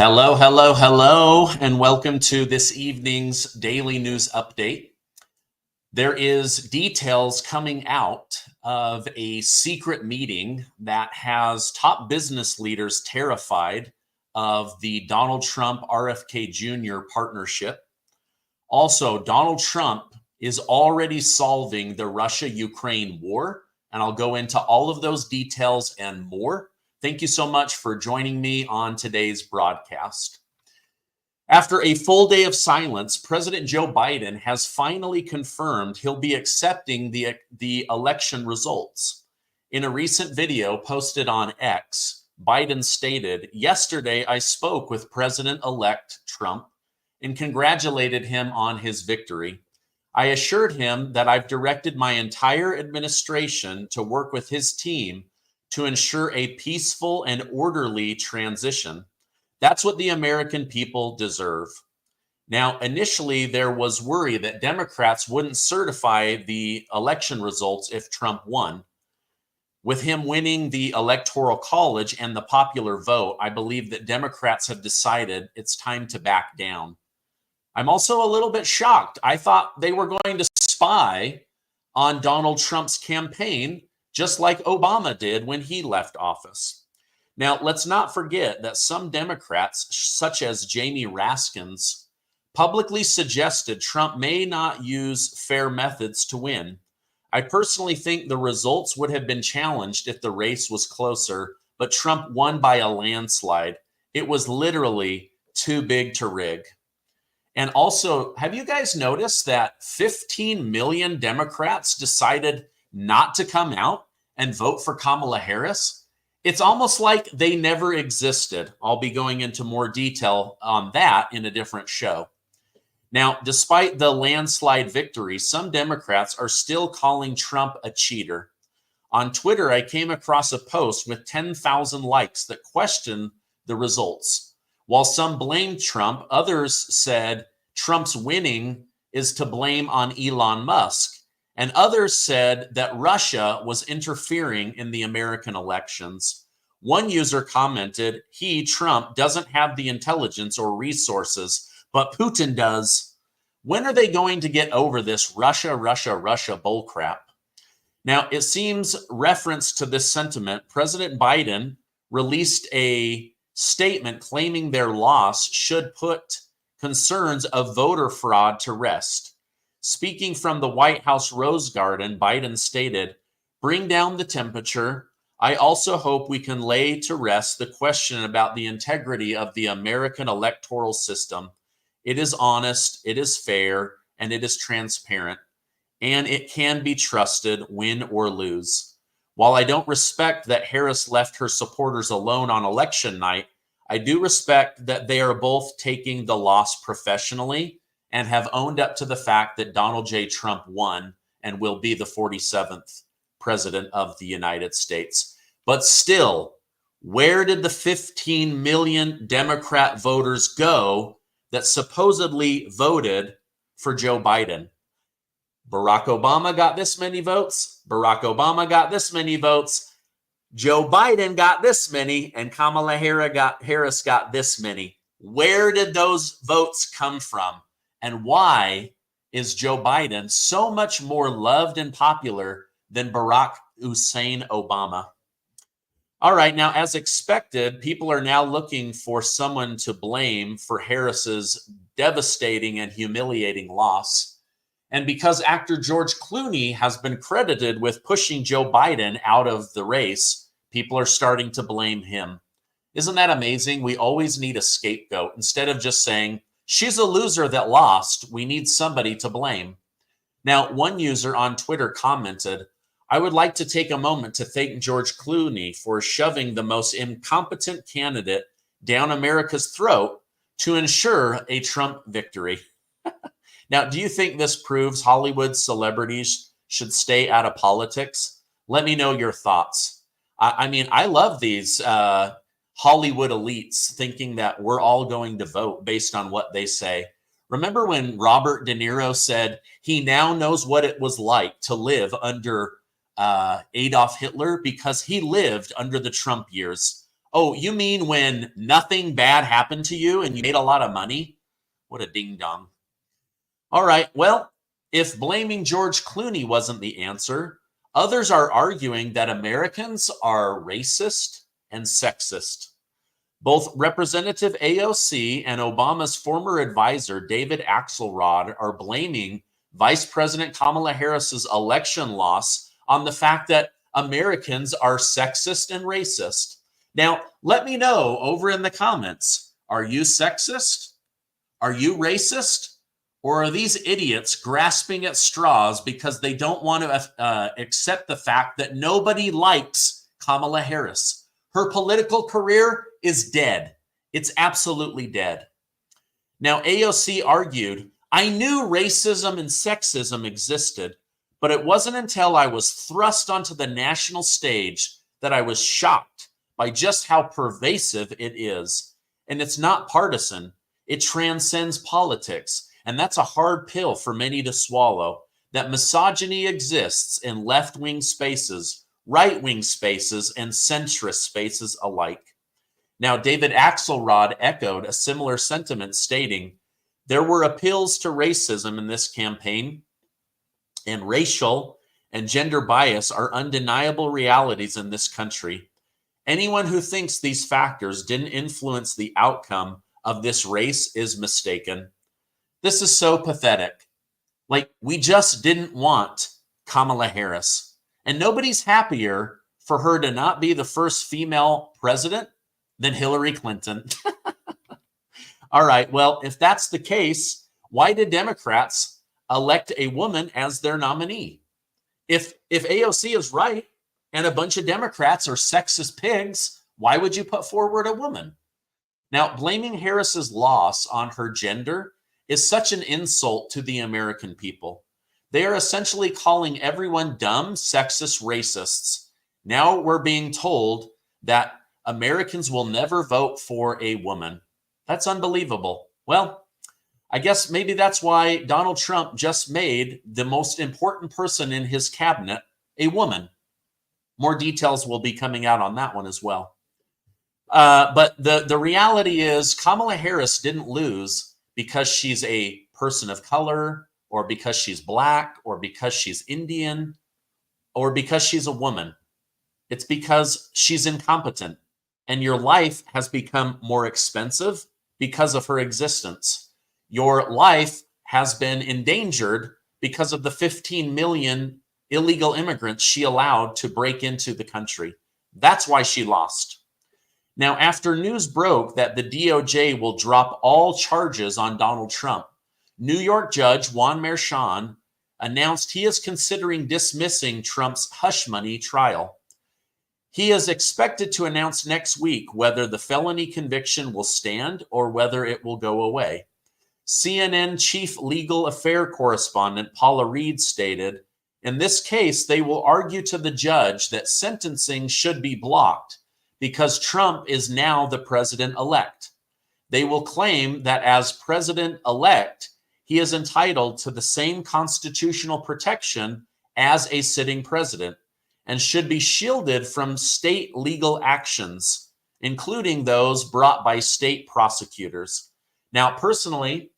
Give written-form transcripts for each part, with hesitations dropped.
Hello, hello, hello, and welcome to this evening's daily news update. There is details coming out of a secret meeting that has top business leaders terrified of the Donald Trump RFK Jr. partnership. Also, Donald Trump is already solving the Russia-Ukraine war, and I'll go into all of those details and more. Thank you so much for joining me on today's broadcast. After a full day of silence, President Joe Biden has finally confirmed he'll be accepting the election results. In a recent video posted on X, Biden stated, "Yesterday I spoke with President-elect Trump and congratulated him on his victory. I assured him that I've directed my entire administration to work with his team to ensure a peaceful and orderly transition. That's what the American people deserve." Now, initially, there was worry that Democrats wouldn't certify the election results if Trump won. With him winning the Electoral College and the popular vote, I believe that Democrats have decided it's time to back down. I'm also a little bit shocked. I thought they were going to spy on Donald Trump's campaign, just like Obama did when he left office. Now, let's not forget that some Democrats, such as Jamie Raskins, publicly suggested Trump may not use fair methods to win. I personally think the results would have been challenged if the race was closer, but Trump won by a landslide. It was literally too big to rig. And also, have you guys noticed that 15 million Democrats decided not to come out and vote for Kamala Harris? It's almost like they never existed. I'll be going into more detail on that in a different show. Now, despite the landslide victory, some Democrats are still calling Trump a cheater. On Twitter, I came across a post with 10,000 likes that questioned the results. While some blamed Trump, others said Trump's winning is to blame on Elon Musk. And others said that Russia was interfering in the American elections. One user commented, Trump, doesn't have the intelligence or resources, but Putin does. When are they going to get over this Russia bullcrap? Now, it seems reference to this sentiment, President Biden released a statement claiming their loss should put concerns of voter fraud to rest. Speaking from the White House Rose Garden, Biden stated, "Bring down the temperature. I also hope we can lay to rest the question about the integrity of the American electoral system. It is honest, it is fair, and it is transparent, and it can be trusted, win or lose. While I don't respect that Harris left her supporters alone on election night, I do respect that they are both taking the loss professionally and have owned up to the fact that Donald J. Trump won and will be the 47th president of the United States. But still, where did the 15 million Democrat voters go that supposedly voted for Joe Biden? Barack Obama got this many votes. Barack Obama got this many votes. Joe Biden got this many, and Kamala Harris got this many. Where did those votes come from? And why is Joe Biden so much more loved and popular than Barack Hussein Obama? All right, now, as expected, people are now looking for someone to blame for Harris's devastating and humiliating loss. And because actor George Clooney has been credited with pushing Joe Biden out of the race, people are starting to blame him. Isn't that amazing? We always need a scapegoat. Instead of just saying, she's a loser that lost, we need somebody to blame. Now, one user on Twitter commented, "I would like to take a moment to thank George Clooney for shoving the most incompetent candidate down America's throat to ensure a Trump victory." Now, do you think this proves Hollywood celebrities should stay out of politics? Let me know your thoughts. I mean, I love these Hollywood elites thinking that we're all going to vote based on what they say. Remember when Robert De Niro said he now knows what it was like to live under Adolf Hitler because he lived under the Trump years? Oh, you mean when nothing bad happened to you and you made a lot of money? What a ding dong. All right, well, if blaming George Clooney wasn't the answer, others are arguing that Americans are racist and sexist. Both Representative AOC and Obama's former advisor, David Axelrod, are blaming Vice President Kamala Harris's election loss on the fact that Americans are sexist and racist. Now, let me know over in the comments, are you sexist? Are you racist? Or are these idiots grasping at straws because they don't want to accept the fact that nobody likes Kamala Harris? Her political career is dead. It's absolutely dead. Now, AOC argued, I knew racism and sexism existed, but it wasn't until I was thrust onto the national stage that I was shocked by just how pervasive it is. And it's not partisan. It transcends politics. And that's a hard pill for many to swallow, that misogyny exists in left-wing spaces, right-wing spaces, and centrist spaces alike. Now, David Axelrod echoed a similar sentiment, stating, there were appeals to racism in this campaign, and racial and gender bias are undeniable realities in this country. Anyone who thinks these factors didn't influence the outcome of this race is mistaken. This is so pathetic. Like, we just didn't want Kamala Harris. And nobody's happier for her to not be the first female president than Hillary Clinton. All right, well, if that's the case, why did Democrats elect a woman as their nominee? If AOC is right and a bunch of Democrats are sexist pigs, why would you put forward a woman? Now, blaming Harris's loss on her gender is such an insult to the American people. They are essentially calling everyone dumb, sexist racists. Now we're being told that Americans will never vote for a woman. That's unbelievable. Well, I guess maybe that's why Donald Trump just made the most important person in his cabinet a woman. More details will be coming out on that one as well. But the reality is Kamala Harris didn't lose because she's a person of color, or because she's black, or because she's Indian, or because she's a woman. It's because she's incompetent, and your life has become more expensive because of her existence. Your life has been endangered because of the 15 million illegal immigrants she allowed to break into the country. That's why she lost. Now, after news broke that the DOJ will drop all charges on Donald Trump, New York Judge Juan Merchan announced he is considering dismissing Trump's hush money trial. He is expected to announce next week whether the felony conviction will stand or whether it will go away. CNN chief legal affair correspondent Paula Reed stated, in this case, they will argue to the judge that sentencing should be blocked because Trump is now the president-elect. They will claim that as president-elect, he is entitled to the same constitutional protection as a sitting president and should be shielded from state legal actions, including those brought by state prosecutors. Now, personally,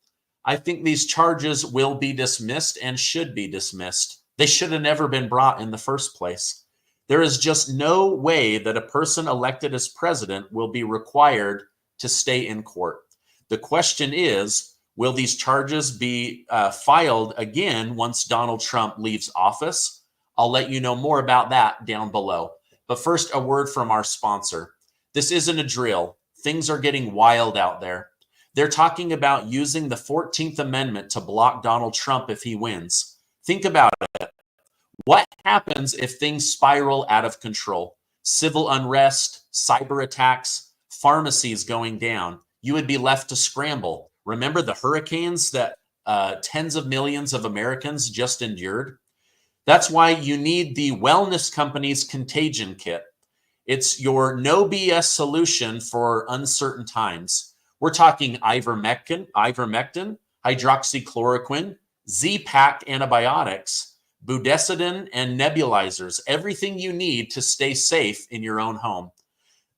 I think these charges will be dismissed and should be dismissed. They should have never been brought in the first place. There is just no way that a person elected as president will be required to stay in court. The question is, will these charges be filed again once Donald Trump leaves office? I'll let you know more about that down below. But first, a word from our sponsor. This isn't a drill. Things are getting wild out there. They're talking about using the 14th Amendment to block Donald Trump if he wins. Think about it. What happens if things spiral out of control? Civil unrest, cyber attacks, pharmacies going down. You would be left to scramble. Remember the hurricanes that tens of millions of Americans just endured? That's why you need the wellness company's Contagion Kit. It's your no BS solution for uncertain times. We're talking ivermectin, hydroxychloroquine, Z-Pak antibiotics, budesonide, and nebulizers, everything you need to stay safe in your own home.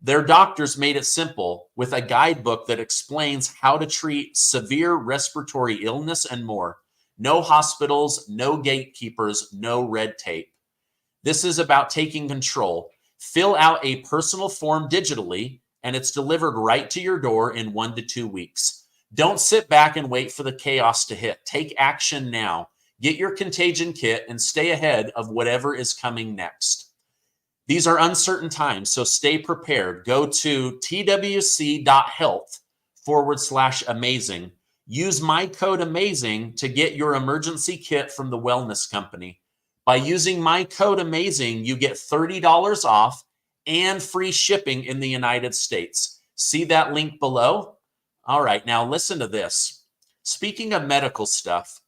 Their doctors made it simple with a guidebook that explains how to treat severe respiratory illness and more. No hospitals, no gatekeepers, no red tape. This is about taking control. Fill out a personal form digitally, and it's delivered right to your door in 1 to 2 weeks. Don't sit back and wait for the chaos to hit. Take action now. Get your contagion kit and stay ahead of whatever is coming next. These are uncertain times, so stay prepared. Go to twc.health/amazing. Use my code AMAZING to get your emergency kit from the wellness company. By using my code AMAZING, you get $30 off and free shipping in the United States. See that link below? All right, now listen to this. Speaking of medical stuff,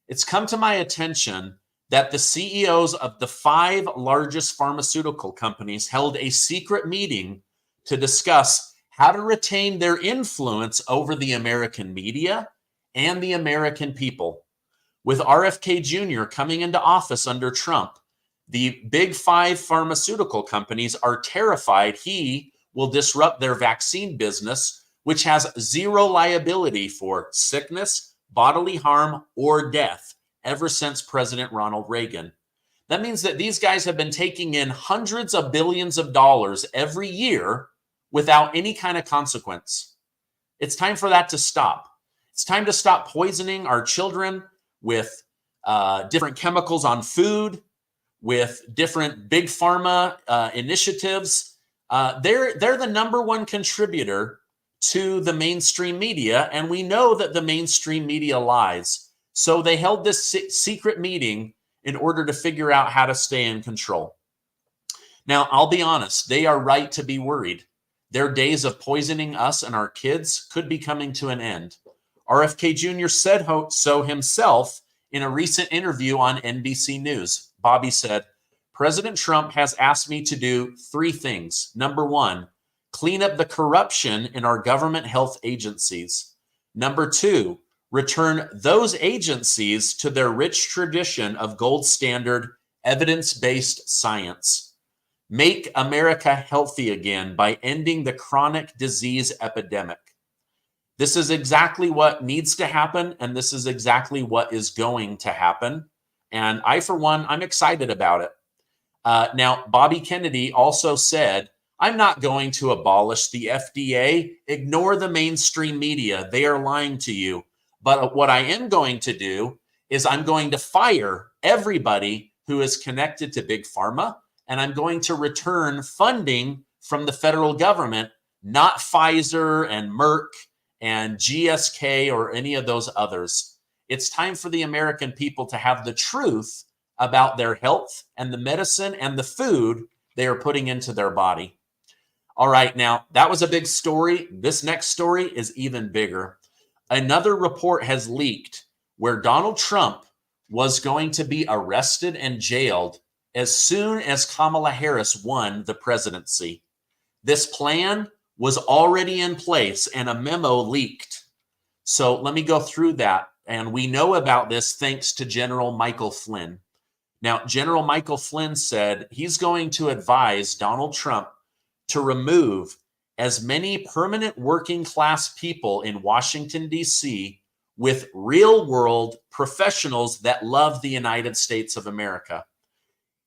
it's come to my attention that the CEOs of the 5 largest pharmaceutical companies held a secret meeting to discuss how to retain their influence over the American media and the American people. With RFK Jr. coming into office under Trump, the big 5 pharmaceutical companies are terrified he will disrupt their vaccine business, which has zero liability for sickness, bodily harm, or death ever since President Ronald Reagan. That means that these guys have been taking in hundreds of billions of dollars every year without any kind of consequence. It's time for that to stop. It's time to stop poisoning our children with different chemicals on food, with different big pharma initiatives. They're the number one contributor to the mainstream media, and we know that the mainstream media lies. So they held this secret meeting in order to figure out how to stay in control. Now, I'll be honest, they are right to be worried. Their days of poisoning us and our kids could be coming to an end. RFK Jr. said so himself in a recent interview on NBC News. Bobby said, President Trump has asked me to do 3 things. Number 1, clean up the corruption in our government health agencies. Number 2, return those agencies to their rich tradition of gold standard, evidence-based science. Make America healthy again by ending the chronic disease epidemic. This is exactly what needs to happen, and this is exactly what is going to happen. And I, for one, I'm excited about it. Now, Bobby Kennedy also said, I'm not going to abolish the FDA. Ignore the mainstream media. They are lying to you. But what I am going to do is I'm going to fire everybody who is connected to Big Pharma, and I'm going to return funding from the federal government, not Pfizer and Merck and GSK or any of those others. It's time for the American people to have the truth about their health and the medicine and the food they are putting into their body. All right, now that was a big story. This next story is even bigger. Another report has leaked where Donald Trump was going to be arrested and jailed as soon as Kamala Harris won the presidency. This plan was already in place and a memo leaked. So let me go through that. And we know about this thanks to General Michael Flynn. Now, General Michael Flynn said he's going to advise Donald Trump to remove as many permanent working class people in Washington, D.C. with real world professionals that love the United States of America.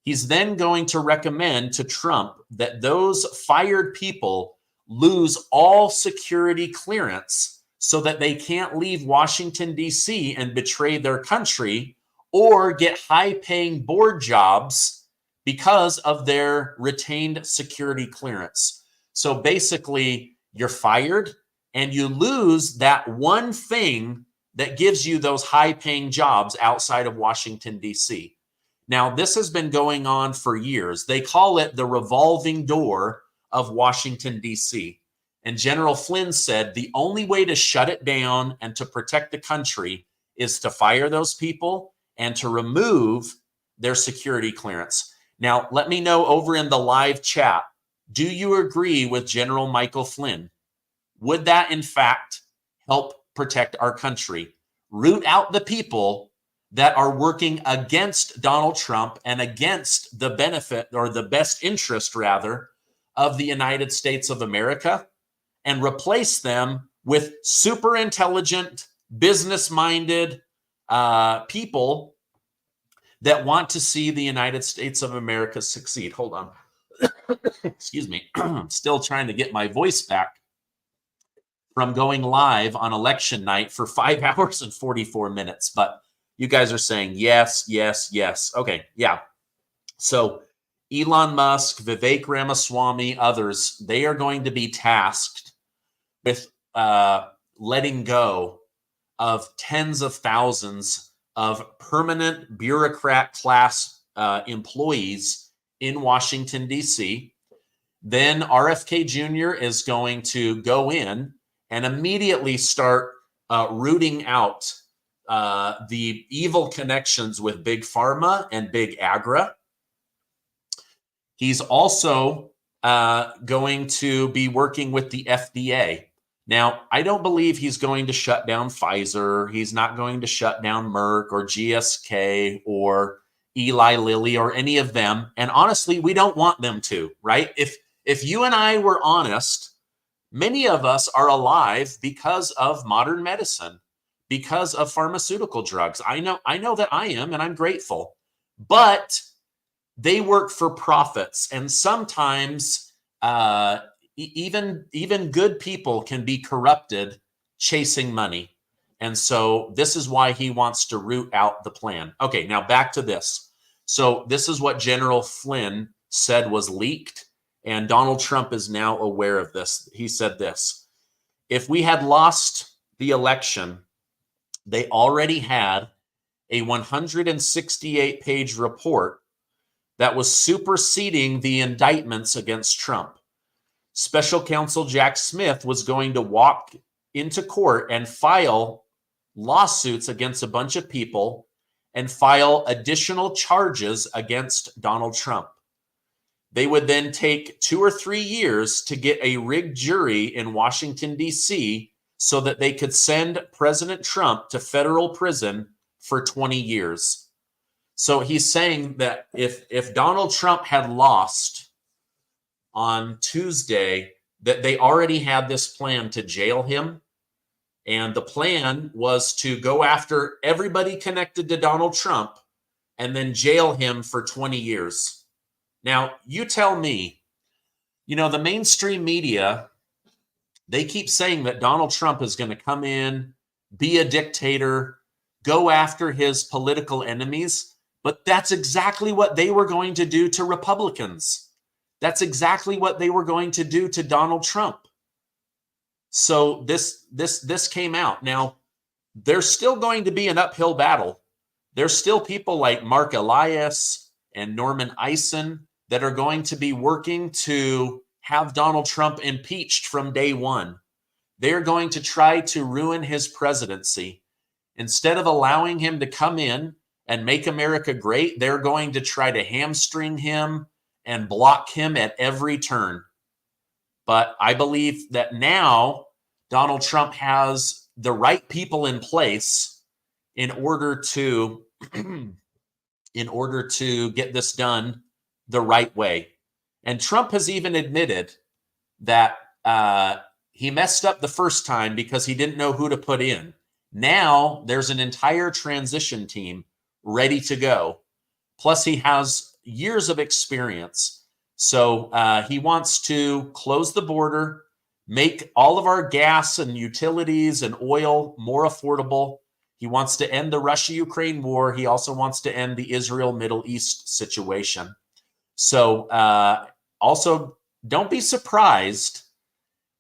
He's then going to recommend to Trump that those fired people lose all security clearance so that they can't leave Washington, D.C. and betray their country or get high-paying board jobs because of their retained security clearance. So basically, you're fired and you lose that one thing that gives you those high-paying jobs outside of Washington, D.C. Now, this has been going on for years. They call it the revolving door of Washington, D.C. And General Flynn said the only way to shut it down and to protect the country is to fire those people and to remove their security clearance. Now, let me know over in the live chat, do you agree with General Michael Flynn? Would that, in fact, help protect our country? Root out the people that are working against Donald Trump and against the benefit or the best interest, rather, of the United States of America and replace them with super intelligent, business-minded people that want to see the United States of America succeed. Hold on. Excuse me. Still trying to get my voice back from going live on election night for 5 hours and 44 minutes. But you guys are saying yes, yes, yes. Okay, yeah. So Elon Musk, Vivek Ramaswamy, others, they are going to be tasked with letting go of tens of thousands of permanent bureaucrat class employees in Washington, D.C. Then RFK Jr. is going to go in and immediately start rooting out the evil connections with Big Pharma and Big Agra. He's also going to be working with the FDA. Now, I don't believe he's going to shut down Pfizer. He's not going to shut down Merck or GSK or Eli Lilly or any of them. And honestly, we don't want them to, right? If you and I were honest, many of us are alive because of modern medicine, because of pharmaceutical drugs. I know that I am, and I'm grateful. But they work for profits, and sometimes even good people can be corrupted chasing money. And so this is why he wants to root out the plan. Okay, now back to this. So this is what General Flynn said was leaked, and Donald Trump is now aware of this. He said this: if we had lost the election, they already had a 168-page report that was superseding the indictments against Trump. Special counsel Jack Smith was going to walk into court and file lawsuits against a bunch of people and file additional charges against Donald Trump. They would then take 2 or 3 years to get a rigged jury in Washington, D.C., so that they could send President Trump to federal prison for 20 years. So he's saying that if Donald Trump had lost on Tuesday, that they already had this plan to jail him. And the plan was to go after everybody connected to Donald Trump and then jail him for 20 years. Now, you tell me, the mainstream media, they keep saying that Donald Trump is going to come in, be a dictator, go after his political enemies. But that's exactly what they were going to do to Republicans. That's exactly what they were going to do to Donald Trump. So this came out. Now, there's still going to be an uphill battle. There's still people like Mark Elias and Norman Eisen that are going to be working to have Donald Trump impeached from day one. They're going to try to ruin his presidency. Instead of allowing him to come in and make America great, they're going to try to hamstring him and block him at every turn. But I believe that now Donald Trump has the right people in place in order to get this done the right way. And Trump has even admitted that he messed up the first time because he didn't know who to put in. Now there's an entire transition team ready to go. Plus, he has years of experience. So he wants to close the border, make all of our gas and utilities and oil more affordable. He wants to end the Russia-Ukraine war. He also wants to end the Israel-Middle East situation. So also, don't be surprised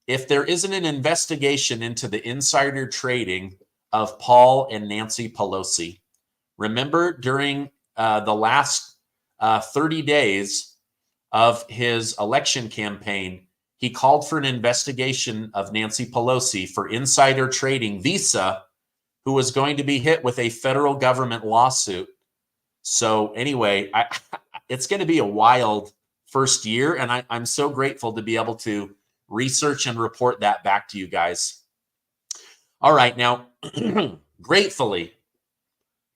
if there isn't an investigation into the insider trading of Paul and Nancy Pelosi. Remember, during the last 30 days of his election campaign, he called for an investigation of Nancy Pelosi for insider trading Visa, who was going to be hit with a federal government lawsuit. So anyway, it's going to be a wild first year, and I'm so grateful to be able to research and report that back to you guys. All right, now, gratefully,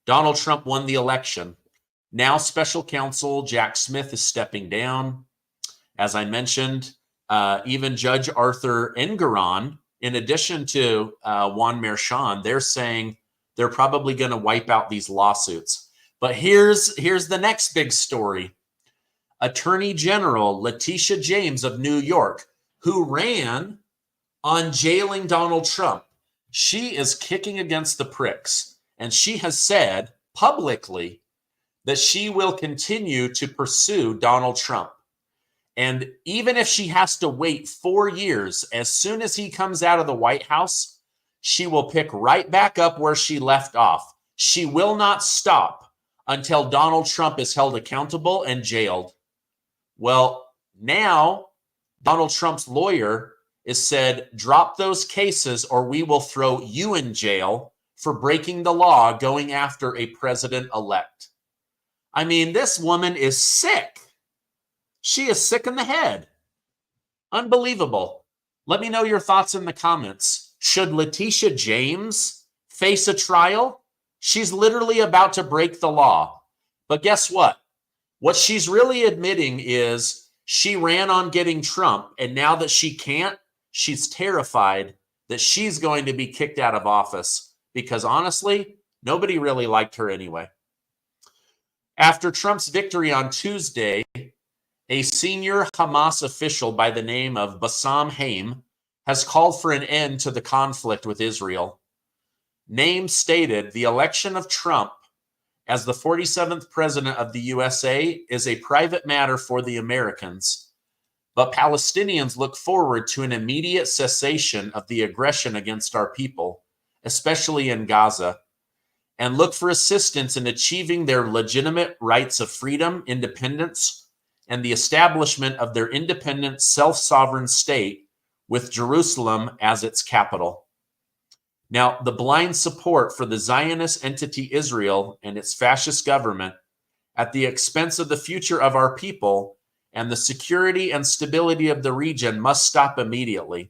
Donald Trump won the election. Now special counsel Jack Smith is stepping down, As I mentioned, even Judge Arthur Engoron, in addition to Juan Merchan, they're saying they're probably going to wipe out these lawsuits. But here's the next big story. Attorney General Letitia James of New York, who ran on jailing Donald Trump, she is kicking against the pricks. And she has said publicly that she will continue to pursue Donald Trump. And even if she has to wait 4 years, as soon as he comes out of the White House, she will pick right back up where she left off. She will not stop until Donald Trump is held accountable and jailed. Well, now Donald Trump's lawyer has said, drop those cases or we will throw you in jail for breaking the law going after a president-elect. I mean, this woman is sick. She is sick in the head. Unbelievable. Let me know your thoughts in the comments. Should Letitia James face a trial? She's literally about to break the law. But guess what? What she's really admitting is she ran on getting Trump, and now that she can't, she's terrified that she's going to be kicked out of office because honestly, nobody really liked her anyway. After Trump's victory on Tuesday, a senior Hamas official by the name of Bassam Haim has called for an end to the conflict with Israel. Haim stated the election of Trump as the 47th president of the USA is a private matter for the Americans, but Palestinians look forward to an immediate cessation of the aggression against our people, especially in Gaza, and look for assistance in achieving their legitimate rights of freedom, independence, and the establishment of their independent, self-sovereign state with Jerusalem as its capital. Now, the blind support for the Zionist entity Israel and its fascist government at the expense of the future of our people and the security and stability of the region must stop immediately.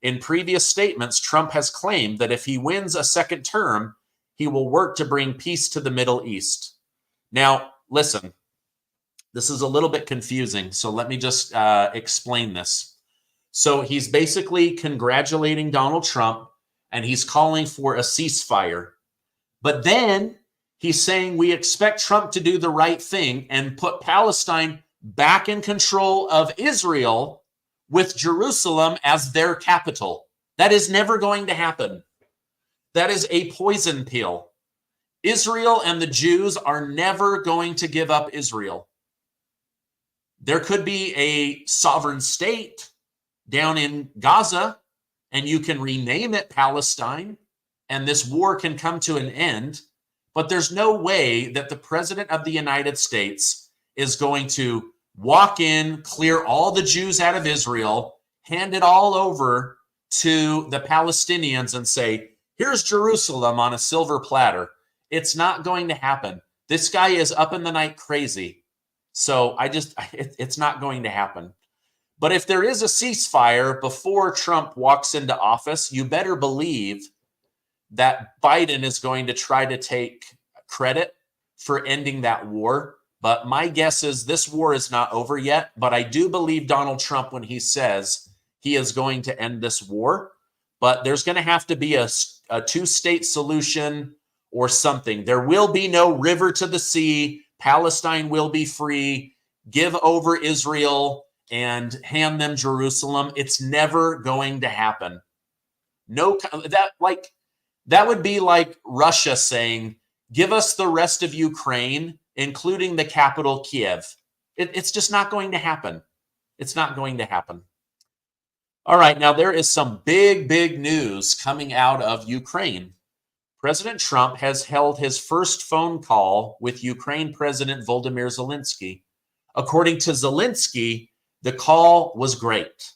In previous statements, Trump has claimed that if he wins a second term, he will work to bring peace to the Middle East. Now, listen, this is a little bit confusing, so let me just explain this. So he's basically congratulating Donald Trump, and he's calling for a ceasefire. But then he's saying we expect Trump to do the right thing and put Palestine back in control of Israel with Jerusalem as their capital. That is never going to happen. That is a poison pill. Israel and the Jews are never going to give up Israel. There could be a sovereign state down in Gaza, and you can rename it Palestine, and this war can come to an end. But there's no way that the president of the United States is going to walk in, clear all the Jews out of Israel, hand it all over to the Palestinians and say, here's Jerusalem on a silver platter. It's not going to happen. This guy is up in the night crazy. So it's not going to happen. But if there is a ceasefire before Trump walks into office, you better believe that Biden is going to try to take credit for ending that war. But my guess is this war is not over yet. But I do believe Donald Trump when he says he is going to end this war. But there's going to have to be a two-state solution or something. There will be no river to the sea. Palestine will be free. Give over Israel and hand them Jerusalem. It's never going to happen. That would be like Russia saying, give us the rest of Ukraine, including the capital, Kiev. It's just not going to happen. It's not going to happen. All right, now there is some big news coming out of Ukraine. President Trump has held his first phone call with Ukraine President Volodymyr Zelensky. According to Zelensky, the call was great.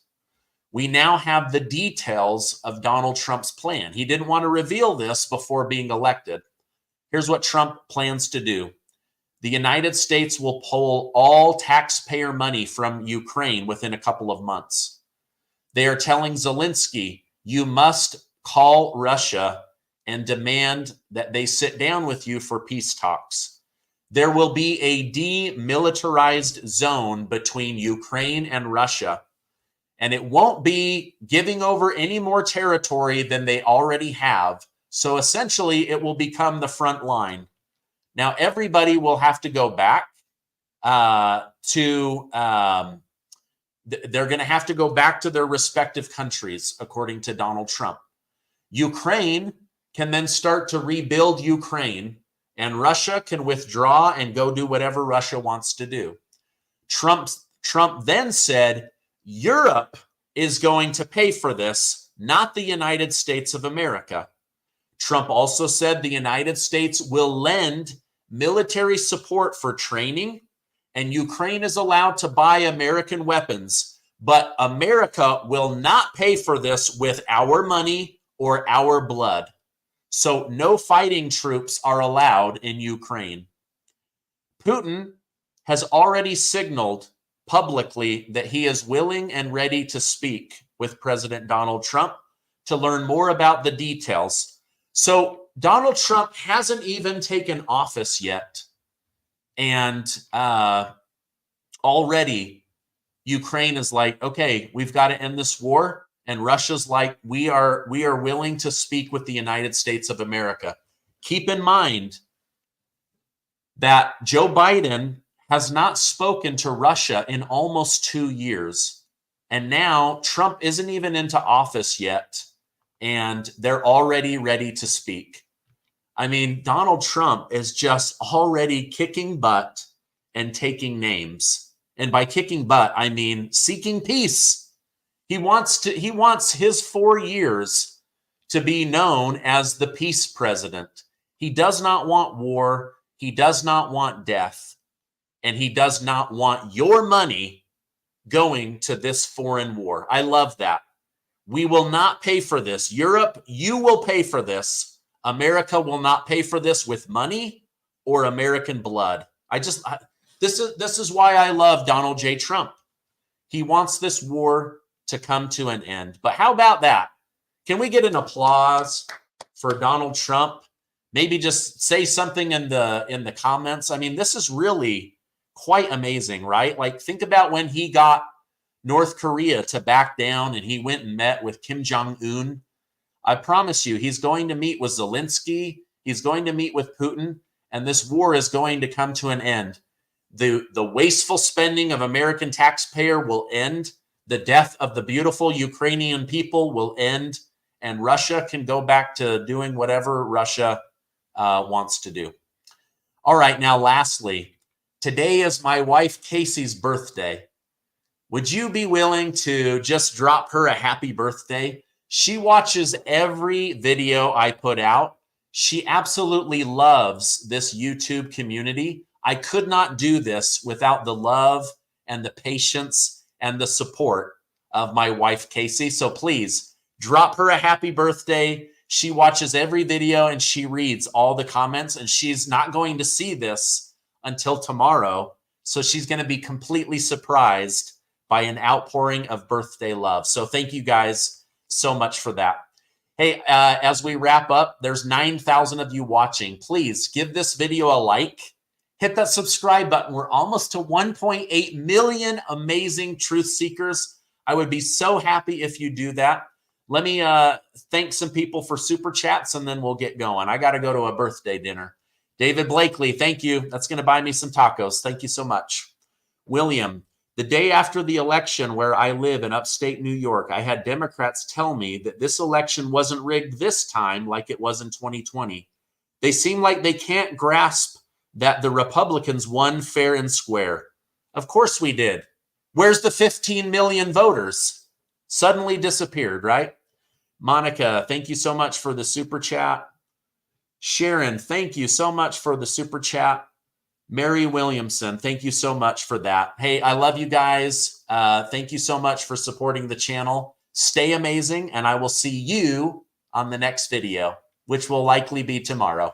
We now have the details of Donald Trump's plan. He didn't want to reveal this before being elected. Here's what Trump plans to do. The United States will pull all taxpayer money from Ukraine within a couple of months. They are telling Zelensky, you must call Russia and demand that they sit down with you for peace talks. There will be a demilitarized zone between Ukraine and Russia, and it won't be giving over any more territory than they already have. So essentially, it will become the front line. Now, everybody will have to go back they're going to have to go back to their respective countries, according to Donald Trump. Ukraine can then start to rebuild Ukraine, and Russia can withdraw and go do whatever Russia wants to do. Trump then said Europe is going to pay for this, not the United States of America. Trump also said the United States will lend military support for training, and Ukraine is allowed to buy American weapons, but America will not pay for this with our money or our blood. So no fighting troops are allowed in Ukraine. Putin has already signaled publicly that he is willing and ready to speak with President Donald Trump to learn more about the details. So Donald Trump hasn't even taken office yet. And already Ukraine is like, okay, we've got to end this war. And Russia's like, we are willing to speak with the United States of America. Keep in mind that Joe Biden has not spoken to Russia in almost 2 years. And now Trump isn't even into office yet. And they're already ready to speak. I mean, Donald Trump is just already kicking butt and taking names. And by kicking butt, I mean seeking peace. He wants his 4 years to be known as the peace president. He does not want war. He does not want death. And he does not want your money going to this foreign war. I love that. We will not pay for this. Europe, you will pay for this. America will not pay for this with money or American blood. This is why I love Donald J. Trump. He wants this war to come to an end. But how about that? Can we get an applause for Donald Trump? Maybe just say something in the comments. I mean, this is really quite amazing, right? Like, think about when he got North Korea to back down and he went and met with Kim Jong-un. I promise you, he's going to meet with Zelensky. He's going to meet with Putin, and this war is going to come to an end. The wasteful spending of American taxpayer will end. The death of the beautiful Ukrainian people will end, and Russia can go back to doing whatever Russia wants to do. All right, now lastly, today is my wife Casey's birthday. Would you be willing to just drop her a happy birthday? She watches every video I put out. She absolutely loves this YouTube community. I could not do this without the love and the patience and the support of my wife, Casey. So please drop her a happy birthday. She watches every video and she reads all the comments, and she's not going to see this until tomorrow. So she's going to be completely surprised by an outpouring of birthday love. So thank you guys so much for that. Hey, as we wrap up, there's 9,000 of you watching. Please give this video a like. Hit that subscribe button. We're almost to 1.8 million amazing truth seekers. I would be so happy if you do that. Let me thank some people for super chats, and then we'll get going. I got to go to a birthday dinner. David Blakely, thank you. That's going to buy me some tacos. Thank you so much. William, the day after the election where I live in upstate New York, I had Democrats tell me that this election wasn't rigged this time like it was in 2020. They seem like they can't grasp that the Republicans won fair and square. Of course we did. Where's the 15 million voters? Suddenly disappeared, right? Monica, thank you so much for the super chat. Sharon, thank you so much for the super chat. Mary Williamson, thank you so much for that. Hey, I love you guys. Thank you so much for supporting the channel. Stay amazing, and I will see you on the next video, which will likely be tomorrow.